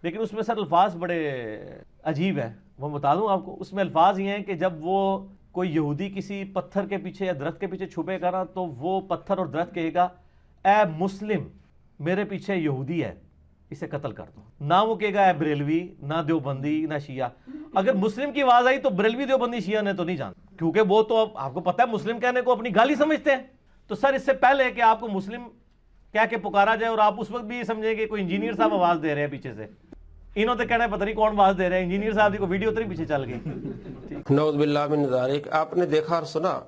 لیکن اس میں سر الفاظ بڑے عجیب ہیں، وہ بتا دوں آپ کو. اس میں الفاظ یہ ہیں کہ جب وہ کوئی یہودی کسی پتھر کے پیچھے یا درخت کے پیچھے چھپے گا نا تو وہ پتھر اور درخت کہے گا اے مسلم میرے پیچھے یہودی ہے اسے قتل کر دو. نہ وہ کہے گا اے بریلوی، نہ دیوبندی، نہ شیعہ. اگر مسلم کی آواز آئی تو بریلوی دیوبندی شیعہ نے تو نہیں جانتا، کیونکہ وہ تو آپ کو پتہ ہے مسلم کہنے کو اپنی گالی سمجھتے ہیں. تو سر اس سے پہلے کہ آپ کو مسلم کہہ کے پکارا جائے اور آپ اس وقت بھی سمجھیں کہ کوئی انجینئر صاحب آواز دے رہے ہیں پیچھے سے، انہوں تو کہنا ہے پتہ نہیں کون آواز دے رہے ہیں، انجینئر صاحب دی کو ویڈیو تو نہیں پیچھے چل گئی. نعوذ باللہ من ذالک. آپ نے دیکھا اور سنا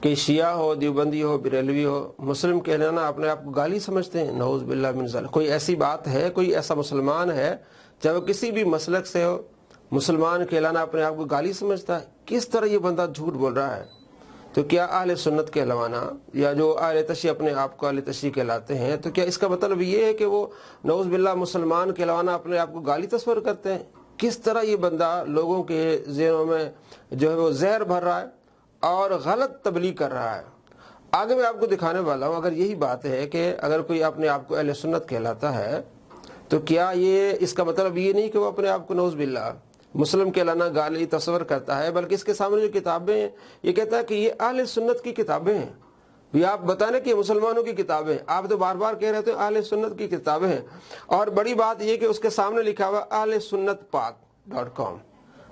کہ شیعہ ہو، دیوبندی ہو، بریلوی ہو، مسلم کہنا اپنے آپ کو گالی سمجھتے ہیں. نعوذ باللہ من ذالک. کوئی ایسی بات ہے، کوئی ایسا مسلمان ہے چاہے وہ کسی بھی مسلک سے ہو، مسلمان کہلانا اپنے آپ کو گالی سمجھتا ہے؟ کس طرح یہ بندہ جھوٹ بول رہا ہے؟ تو کیا اہل سنت کہلوانا یا جو اہل تشیع اپنے آپ کو اہل تشیع کہلاتے ہیں، تو کیا اس کا مطلب یہ ہے کہ وہ نعوذ باللہ مسلمان کہلوانا اپنے آپ کو گالی تصور کرتے ہیں؟ کس طرح یہ بندہ لوگوں کے ذہنوں میں جو ہے وہ زہر بھر رہا ہے اور غلط تبلیغ کر رہا ہے. آگے میں آپ کو دکھانے والا ہوں. اگر یہی بات ہے کہ اگر کوئی اپنے آپ کو اہل سنت کہلاتا ہے تو کیا یہ اس کا مطلب یہ نہیں کہ وہ اپنے آپ کو نعوذ باللہ مسلم کہلانا گالی تصور کرتا ہے، بلکہ اس کے سامنے جو کتابیں ہیں یہ کہتا ہے کہ یہ اہل سنت کی کتابیں ہیں. یہ آپ بتانے کہ یہ مسلمانوں کی کتابیں، آپ تو بار بار کہہ رہے تھے اہل سنت کی کتابیں ہیں. اور بڑی بات یہ کہ اس کے سامنے لکھا ہوا اہل سنت پاک.com.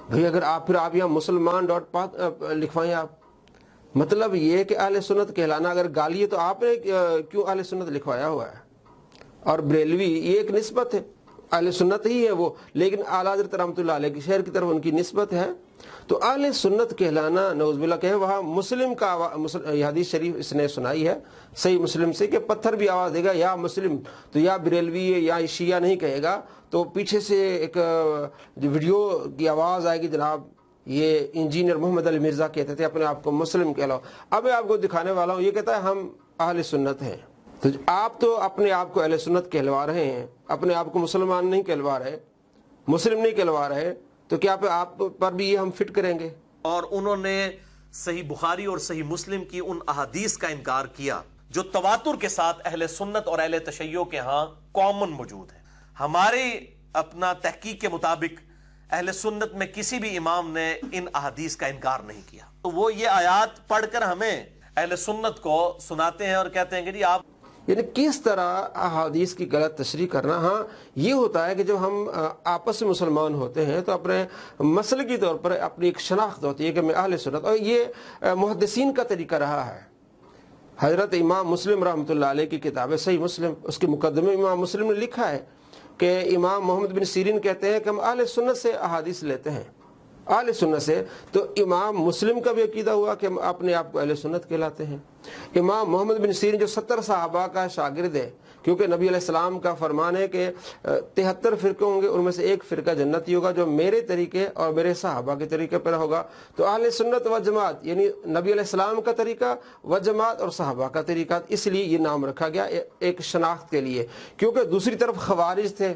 بھئی اگر آپ یہاں مسلمان.پاک لکھوائیں آپ، مطلب یہ کہ اہل سنت کہلانا اگر گالی ہے تو آپ نے کیوں اہل سنت لکھوایا ہوا ہے؟ اور بریلوی یہ ایک نسبت ہے، اہل سنت ہی ہے وہ، لیکن اعلیٰ حضرت رحمۃ اللہ علیہ کے شہر کی طرف ان کی نسبت ہے. تو اہل سنت کہلانا نعوذ باللہ کہ وہاں مسلم کا یہ حدیث شریف اس نے سنائی ہے صحیح مسلم سے کہ پتھر بھی آواز دے گا یا مسلم، تو یا بریلوی یا شیعہ نہیں کہے گا، تو پیچھے سے ایک ویڈیو کی آواز آئے گی جناب یہ انجینئر محمد علی مرزا کہتے تھے اپنے آپ کو مسلم کہلاؤ. اب میں آپ کو دکھانے والا ہوں. یہ کہتا ہے ہم اہل سنت ہیں. تو آپ تو اپنے آپ کو اہل سنت کہلوا رہے ہیں، اپنے آپ کو مسلمان نہیں کہلوا رہے، مسلم نہیں کہلوا رہے، تو کیا آپ پر بھی یہ ہم فٹ کریں گے؟ اور انہوں نے صحیح بخاری اور صحیح مسلم کی ان احادیث کا انکار کیا جو تواتر کے ساتھ اہل سنت اور اہل تشیع کے ہاں کامن موجود ہے. ہمارے اپنا تحقیق کے مطابق اہل سنت میں کسی بھی امام نے ان احادیث کا انکار نہیں کیا. تو وہ یہ آیات پڑھ کر ہمیں اہل سنت کو سناتے ہیں اور کہتے ہیں کہ جی آپ، یعنی کس طرح احادیث کی غلط تشریح کرنا. ہاں یہ ہوتا ہے کہ جب ہم آپس میں مسلمان ہوتے ہیں تو اپنے مسلکی طور پر اپنی ایک شناخت ہوتی ہے کہ میں اہل سنت، اور یہ محدثین کا طریقہ رہا ہے. حضرت امام مسلم رحمۃ اللہ علیہ کی کتاب ہے صحیح مسلم، اس کے مقدمے امام مسلم نے لکھا ہے کہ امام محمد بن سیرین کہتے ہیں کہ ہم اہل سنت سے احادیث لیتے ہیں، اہل سنت سے. تو امام مسلم کا بھی عقیدہ ہوا کہ ہم اپنے آپ کو اہل سنت کہلاتے ہیں. امام محمد بن سیرین جو 70 صحابہ کا شاگرد ہے، کیونکہ نبی علیہ السلام کا فرمان ہے کہ 73 فرقے ہوں گے، ان میں سے ایک فرقہ جنتی ہوگا جو میرے طریقے اور میرے صحابہ کے طریقے پر ہوگا. تو اہل سنت و جماعت یعنی نبی علیہ السلام کا طریقہ و جماعت اور صحابہ کا طریقہ، اس لیے یہ نام رکھا گیا ایک شناخت کے لیے. کیونکہ دوسری طرف خوارج تھے،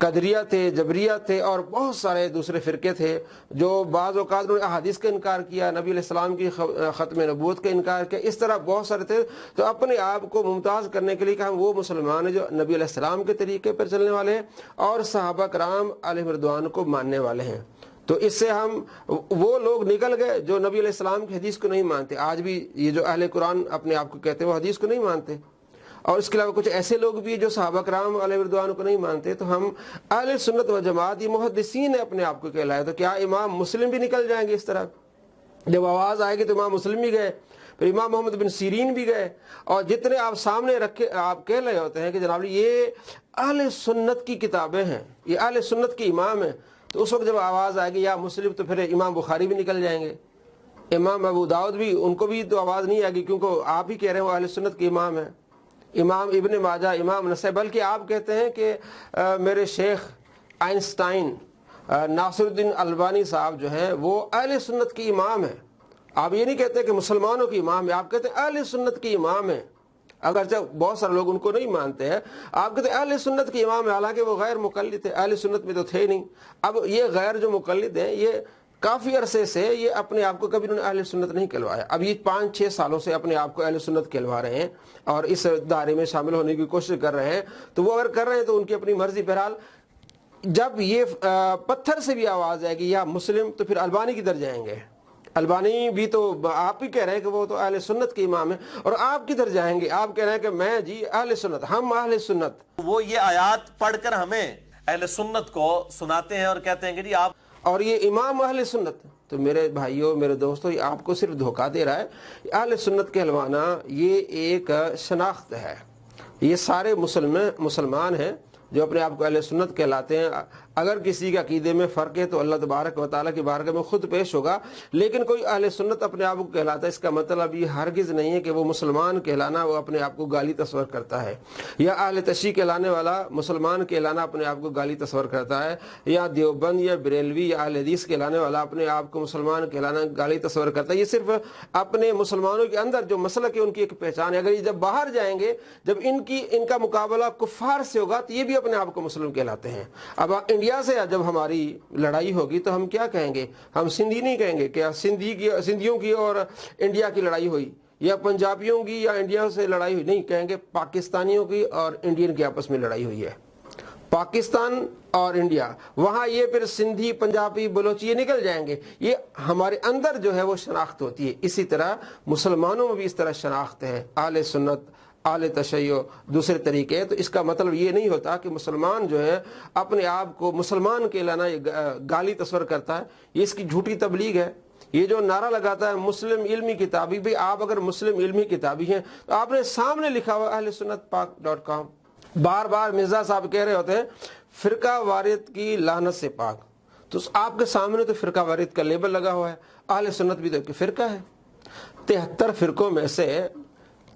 قدریہ تھے، جبریہ تھے اور بہت سارے دوسرے فرقے تھے جو بعض اوقات انہوں نے احادیث کا انکار کیا، نبی علیہ السلام کی ختم نبوت کا انکار کیا، اس طرح بہت سارے تھے. تو اپنے آپ کو ممتاز کرنے کے لیے کہ ہم وہ مسلمان ہیں جو نبی علیہ السلام کے طریقے پر چلنے والے ہیں اور صحابہ کرام علیہ رضوان کو ماننے والے ہیں. تو اس سے ہم وہ لوگ نکل گئے جو نبی علیہ السلام کی حدیث کو نہیں مانتے. آج بھی یہ جو اہل قرآن اپنے آپ کو کہتے ہیں وہ حدیث کو نہیں مانتے، اور اس کے علاوہ کچھ ایسے لوگ بھی جو صحابہ کرام علیہ رضوان کو نہیں مانتے. تو ہم اہل سنت و جماعت یہ محدثین نے اپنے آپ کو کہلایا. تو کیا امام مسلم بھی نکل جائیں گے اس طرح؟ جب آواز آئے گی تو امام مسلم بھی گئے، پھر امام محمد بن سیرین بھی گئے، اور جتنے آپ سامنے رکھے آپ کہہ رہے ہوتے ہیں کہ جناب یہ اہل سنت کی کتابیں ہیں، یہ اہل سنت کے امام ہیں، تو اس وقت جب آواز آئے گی یا مسلم تو پھر امام بخاری بھی نکل جائیں گے، امام ابو داؤد بھی، ان کو بھی تو آواز نہیں آئے گی کیونکہ آپ ہی کہہ رہے ہیں وہ اہل سنت کے امام ہیں. امام ابن ماجہ، امام نسائی، بلکہ آپ کہتے ہیں کہ میرے شیخ آئنسٹائن ناصر الدین البانی صاحب جو ہیں وہ اہل سنت کی امام ہیں. آپ یہ نہیں کہتے کہ مسلمانوں کی امام ہے، آپ کہتے ہیں اہل سنت کی امام ہے. اگرچہ بہت سارے لوگ ان کو نہیں مانتے ہیں، آپ کہتے ہیں اہل سنت کی امام ہے، حالانکہ وہ غیر مقلد تھے، اہل سنت میں تو تھے نہیں. اب یہ غیر جو مقلد ہیں یہ کافی عرصے سے یہ اپنے آپ کو کبھی انہوں نے اہل سنت نہیں کہلوایا. اب یہ 5-6 سالوں سے اپنے آپ کو اہل سنت کہلوا رہے ہیں اور اس دائرے میں شامل ہونے کی کوشش کر رہے ہیں. تو وہ اگر کر رہے ہیں تو ان کی اپنی مرضی. بہرحال جب یہ پتھر سے بھی آواز آئے گی یا مسلم، تو پھر البانی کدھر جائیں گے؟ البانی بھی تو آپ ہی کہہ رہے ہیں کہ وہ تو اہل سنت کے امام ہیں، اور آپ کدھر جائیں گے؟ آپ کہہ رہے ہیں کہ میں جی اہل سنت، ہم اہل سنت. وہ یہ آیات پڑھ کر ہمیں اہل سنت کو سناتے ہیں اور کہتے ہیں کہ جی آپ، اور یہ امام اہل سنت. تو میرے بھائیوں، میرے دوستوں، یہ آپ کو صرف دھوکہ دے رہا ہے. اہل سنت کہلوانا یہ ایک شناخت ہے. یہ سارے مسلمان ہیں جو اپنے آپ کو اہل سنت کہلاتے ہیں. اگر کسی کے عقیدے میں فرق ہے تو اللہ تبارک و تعالیٰ کی بارگاہ میں خود پیش ہوگا. لیکن کوئی اہل سنت اپنے آپ کو کہلاتا ہے، اس کا مطلب یہ ہرگز نہیں ہے کہ وہ مسلمان کہلانا وہ اپنے آپ کو گالی تصور کرتا ہے، یا اہل تشیع کہلانے والا مسلمان کہلانا اپنے آپ کو گالی تصور کرتا ہے، یا دیوبند یا بریلوی یا اہل حدیث کہلانے والا اپنے آپ کو مسلمان کہلانا گالی تصور کرتا ہے. یہ صرف اپنے مسلمانوں کے اندر جو مسلک ہے ان کی ایک پہچان ہے. اگر یہ جب باہر جائیں گے، جب ان کا مقابلہ کفار سے ہوگا، تو یہ بھی اپنے آپ کو مسلم کہلاتے ہیں. اب انڈیا سے جب ہماری لڑائی ہوگی تو ہم کیا کہیں گے؟ ہم سندھی نہیں کہیں گے. کیا سندھیوں کی اور انڈیا کی لڑائی ہوئی، یا پنجابیوں کی یا انڈیا سے لڑائی ہوئی؟ نہیں، کہیں گے پاکستانیوں کی اور انڈین کی آپس میں لڑائی ہوئی ہے. پاکستان اور انڈیا، وہاں یہ پھر سندھی، پنجابی، بلوچی یہ نکل جائیں گے. یہ ہمارے اندر جو ہے وہ شناخت ہوتی ہے. اسی طرح مسلمانوں میں بھی اس طرح شناخت ہے، اہل سنت، اہل تشیع، دوسرے طریقے. تو اس کا مطلب یہ نہیں ہوتا کہ مسلمان جو ہے اپنے آپ کو مسلمان کہلانا یہ گالی تصور کرتا ہے. یہ اس کی جھوٹی تبلیغ ہے. یہ جو نعرہ لگاتا ہے مسلم علمی کتابی، بھی آپ اگر مسلم علمی کتابی ہیں تو آپ نے سامنے لکھا ہوا اہل سنت پاک.com. بار بار مرزا صاحب کہہ رہے ہوتے ہیں فرقہ واریت کی لعنت سے پاک، تو آپ کے سامنے تو فرقہ واریت کا لیبل لگا ہوا ہے. اہل سنت بھی تو ایک فرقہ ہے. 73 فرقوں میں سے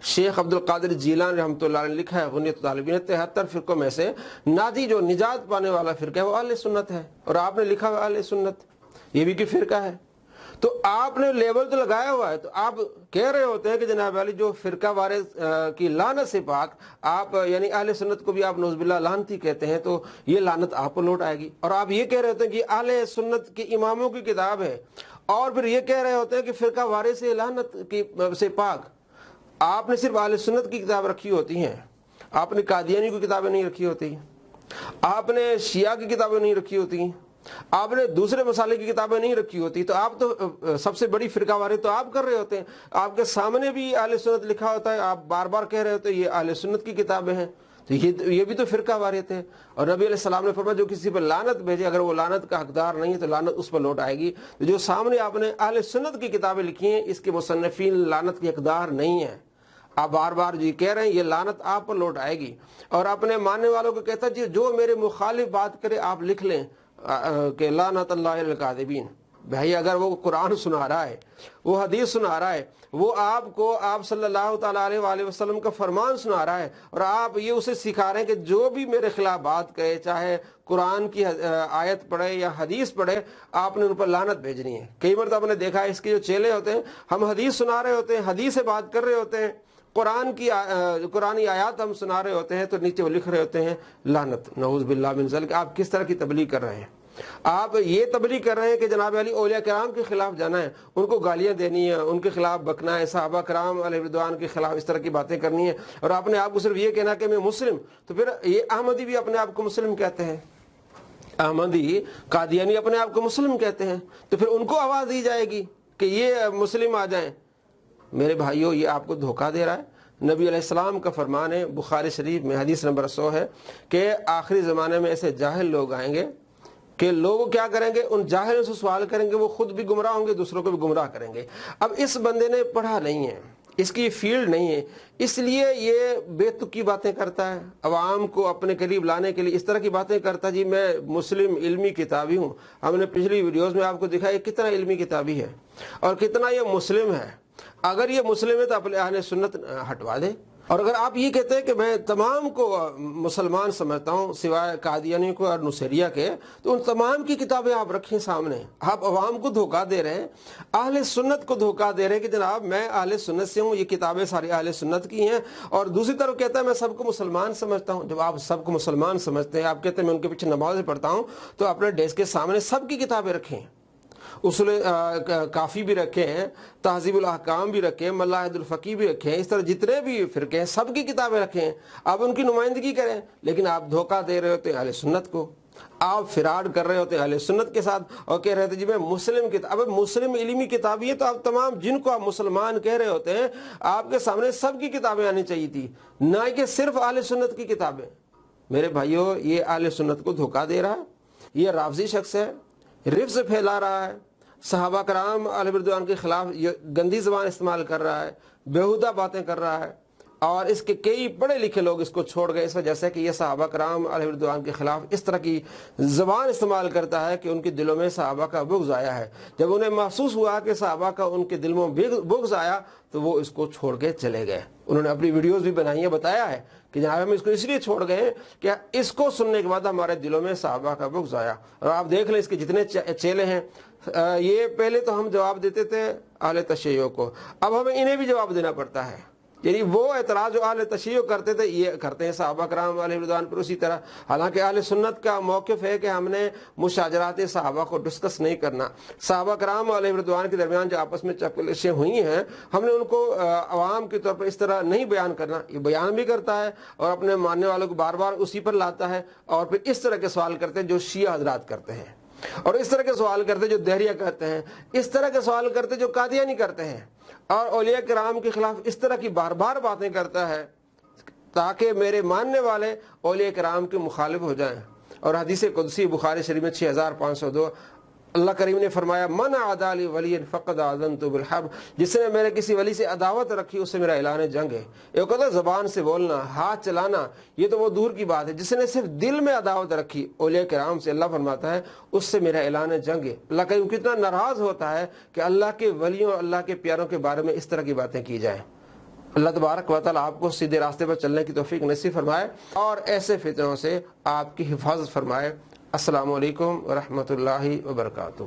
شیخ عبد القادر جیلانی رحمۃ اللہ علیہ نے لکھا ہے غنیۃ الطالبین، 73 فرقوں میں سے ناجی جو نجات پانے والا فرقہ ہے وہ اہل سنت ہے، اور آپ نے لکھا ہوا اہل سنت، یہ بھی کہ فرقہ ہے. تو آپ نے لیبل تو لگایا ہوا ہے. تو آپ کہہ رہے ہوتے ہیں کہ جناب علی جو فرقہ وارث کی لعنت سے پاک، آپ یعنی اہل سنت کو بھی آپ نعوذ باللہ لعنتی کہتے ہیں، تو یہ لعنت آپ پر لوٹ آئے گی. اور آپ یہ کہہ رہے ہوتے ہیں کہ اہل سنت کے اماموں کی کتاب ہے، اور پھر یہ کہہ رہے ہوتے ہیں کہ فرقہ وارث لعنت کی سے پاک. آپ نے صرف اہل سنت کی کتاب رکھی ہوتی ہیں، آپ نے قادیانی کی کتابیں نہیں رکھی ہوتی، آپ نے شیعہ کی کتابیں نہیں رکھی ہوتی، آپ نے دوسرے مسالے کی کتابیں نہیں رکھی ہوتی. تو آپ تو سب سے بڑی فرقہ وارث تو آپ کر رہے ہوتے ہیں. آپ کے سامنے بھی اہل سنت لکھا ہوتا ہے، آپ بار بار کہہ رہے ہوتے ہیں یہ اہل سنت کی کتابیں ہیں، تو یہ بھی تو فرقہ وارث ہے. اور نبی علیہ السلام نے فرمایا جو کسی پر لعنت بھیجے، اگر وہ لعنت کا حقدار نہیں ہے تو لعنت اس پر لوٹ آئے گی. تو جو سامنے آپ نے اہل سنت کی کتابیں لکھی ہیں، اس کے مصنفین لعنت کے حقدار نہیں ہیں. آپ بار بار جی کہہ رہے ہیں یہ لعنت آپ پر لوٹ آئے گی. اور اپنے ماننے والوں کو کہتا ہے جی جو میرے مخالف بات کرے آپ لکھ لیں کہ لعنت اللہ علی الکاذبین. بھائی اگر وہ قرآن سنا رہا ہے، وہ حدیث سنا رہا ہے، وہ آپ کو آپ صلی اللہ تعالیٰ علیہ وآلہ وسلم کا فرمان سنا رہا ہے، اور آپ یہ اسے سکھا رہے ہیں کہ جو بھی میرے خلاف بات کہے، چاہے قرآن کی آیت پڑھے یا حدیث پڑھے، آپ نے ان پر لعنت بھیجنی ہے. کئی مرتبہ آپ نے دیکھا ہے اس کے جو چیلے ہوتے ہیں، ہم حدیث سنا رہے ہوتے ہیں، حدیث سے بات کر رہے ہوتے ہیں، قرآنی آیات ہم سنا رہے ہوتے ہیں، تو نیچے وہ لکھ رہے ہوتے ہیں لعنت، نعوذ باللہ من ذلک. آپ کس طرح کی تبلیغ کر رہے ہیں؟ آپ یہ تبلیغ کر رہے ہیں کہ جناب علی اولیاء کرام کے خلاف جانا ہے، ان کو گالیاں دینی ہے، ان کے خلاف بکنا ہے، صحابہ کرام علیہ رضوان کے خلاف اس طرح کی باتیں کرنی ہے، اور آپ نے آپ کو صرف یہ کہنا کہ میں مسلم. تو پھر یہ احمدی بھی اپنے آپ کو مسلم کہتے ہیں، احمدی قادیانی اپنے آپ کو مسلم کہتے ہیں، تو پھر ان کو آواز دی جائے گی کہ یہ مسلم آ جائیں. میرے بھائیوں یہ آپ کو دھوکہ دے رہا ہے. نبی علیہ السلام کا فرمان ہے، بخاری شریف میں حدیث نمبر 100 ہے کہ آخری زمانے میں ایسے جاہل لوگ آئیں گے کہ لوگ کیا کریں گے، ان جاہلوں سے سوال کریں گے، وہ خود بھی گمراہ ہوں گے، دوسروں کو بھی گمراہ کریں گے. اب اس بندے نے پڑھا نہیں ہے، اس کی فیلڈ نہیں ہے، اس لیے یہ بے تکی باتیں کرتا ہے، عوام کو اپنے قریب لانے کے لیے اس طرح کی باتیں کرتا ہے. جی میں مسلم علمی کتابی ہوں. ہم نے پچھلی ویڈیوز میں آپ کو دکھایا کتنا علمی کتابی ہے اور کتنا یہ مسلم ہے. اگر یہ مسلم ہے تو اپنے اہل سنت ہٹوا دے. اور اگر آپ یہ کہتے ہیں کہ میں تمام کو مسلمان سمجھتا ہوں سوائے قادیانی کو اور نصیریہ کے، تو ان تمام کی کتابیں آپ رکھیں سامنے. آپ عوام کو دھوکہ دے رہے ہیں، اہل سنت کو دھوکہ دے رہے ہیں کہ جناب میں اہل سنت سے ہوں، یہ کتابیں ساری اہل سنت کی ہیں. اور دوسری طرف کہتا ہے میں سب کو مسلمان سمجھتا ہوں. جب آپ سب کو مسلمان سمجھتے ہیں، آپ کہتے ہیں میں ان کے پیچھے نماز پڑھتا ہوں، تو اپنے ڈیسک کے سامنے سب کی کتابیں رکھیں. اصول کافی بھی رکھے ہیں، تہذیب الاحکام بھی رکھے ہیں، ملاحد الفقی بھی رکھے ہیں، اس طرح جتنے بھی فرقے ہیں سب کی کتابیں رکھیں. آپ ان کی نمائندگی کریں. لیکن آپ دھوکہ دے رہے ہوتے ہیں اہل سنت کو. آپ فراڈ کر رہے ہوتے ہیں اہل سنت کے ساتھ اور کہہ رہے تھے جی میں مسلم کتاب، اب مسلم علمی کتاب یہ تو آپ تمام جن کو آپ مسلمان کہہ رہے ہوتے ہیں آپ کے سامنے سب کی کتابیں آنی چاہیے تھی، نہ کہ صرف اہل سنت کی کتابیں۔ میرے بھائیوں، یہ اہل سنت کو دھوکہ دے رہا ہے، یہ رافضی شخص ہے، رفض پھیلا رہا ہے، صحابہ کرام علیہ رضوان کے خلاف گندی زبان استعمال کر رہا ہے، بیہودہ باتیں کر رہا ہے، اور اس کے کئی پڑھے لکھے لوگ اس کو چھوڑ گئے اس وجہ سے کہ یہ صحابہ کرام علیہ رضوان کے خلاف اس طرح کی زبان استعمال کرتا ہے کہ ان کے دلوں میں صحابہ کا بغض آیا ہے۔ جب انہیں محسوس ہوا کہ صحابہ کا ان کے دلوں میں بغض آیا تو وہ اس کو چھوڑ کے چلے گئے۔ انہوں نے اپنی ویڈیوز بھی بنائی ہیں، بتایا ہے کہ جہاں ہم اس کو اس لیے چھوڑ گئے کہ اس کو سننے کے بعد ہمارے دلوں میں صحابہ کا بغض آیا۔ اور آپ دیکھ لیں اس کے جتنے چیلے ہیں، یہ پہلے تو ہم جواب دیتے تھے اہل تشیع کو، اب ہمیں انہیں بھی جواب دینا پڑتا ہے۔ یعنی وہ اعتراض جو اہل تشیع کرتے تھے یہ کرتے ہیں صحابہ کرام علیہ رضوان پر اسی طرح۔ حالانکہ اہل سنت کا موقف ہے کہ ہم نے مشاجرات صحابہ کو ڈسکس نہیں کرنا۔ صحابہ کرام علیہ رضوان کے درمیان جو آپس میں چکلشیں ہوئی ہیں ہم نے ان کو عوام کے طور پر اس طرح نہیں بیان کرنا۔ یہ بیان بھی کرتا ہے اور اپنے ماننے والوں کو بار بار اسی پر لاتا ہے، اور پھر اس طرح کے سوال کرتے ہیں جو شیعہ حضرات کرتے ہیں، اور اس طرح کے سوال کرتے جو دہریہ کہتے ہیں، اس طرح کے سوال کرتے جو قادیانی کرتے ہیں، اور اولیاء کرام کے خلاف اس طرح کی بار بار باتیں کرتا ہے تاکہ میرے ماننے والے اولیاء کرام کے مخالف ہو جائیں۔ اور حدیث قدسی بخاری شریف میں 6502 اللہ کریم نے فرمایا من عادى لي وليا فقد آذنته بالحرب، جس نے میرے کسی ولی سے عداوت رکھی اس سے میرا اعلان جنگ ہے۔ یہ کہتا ہے زبان سے بولنا، ہاتھ چلانا یہ تو وہ دور کی بات ہے، جس نے صرف دل میں عداوت رکھی اولیاء کرام سے اللہ فرماتا ہے اس سے میرا اعلان جنگ ہے۔ اللہ کریم کتنا ناراض ہوتا ہے کہ اللہ کے ولیوں اللہ کے پیاروں کے بارے میں اس طرح کی باتیں کی جائیں۔ اللہ تبارک و تعالیٰ آپ کو سیدھے راستے پر چلنے کی توفیق نصیب فرمائے اور ایسے فتنوں سے آپ کی حفاظت فرمائے۔ السلام علیکم ورحمۃ اللہ وبرکاتہ۔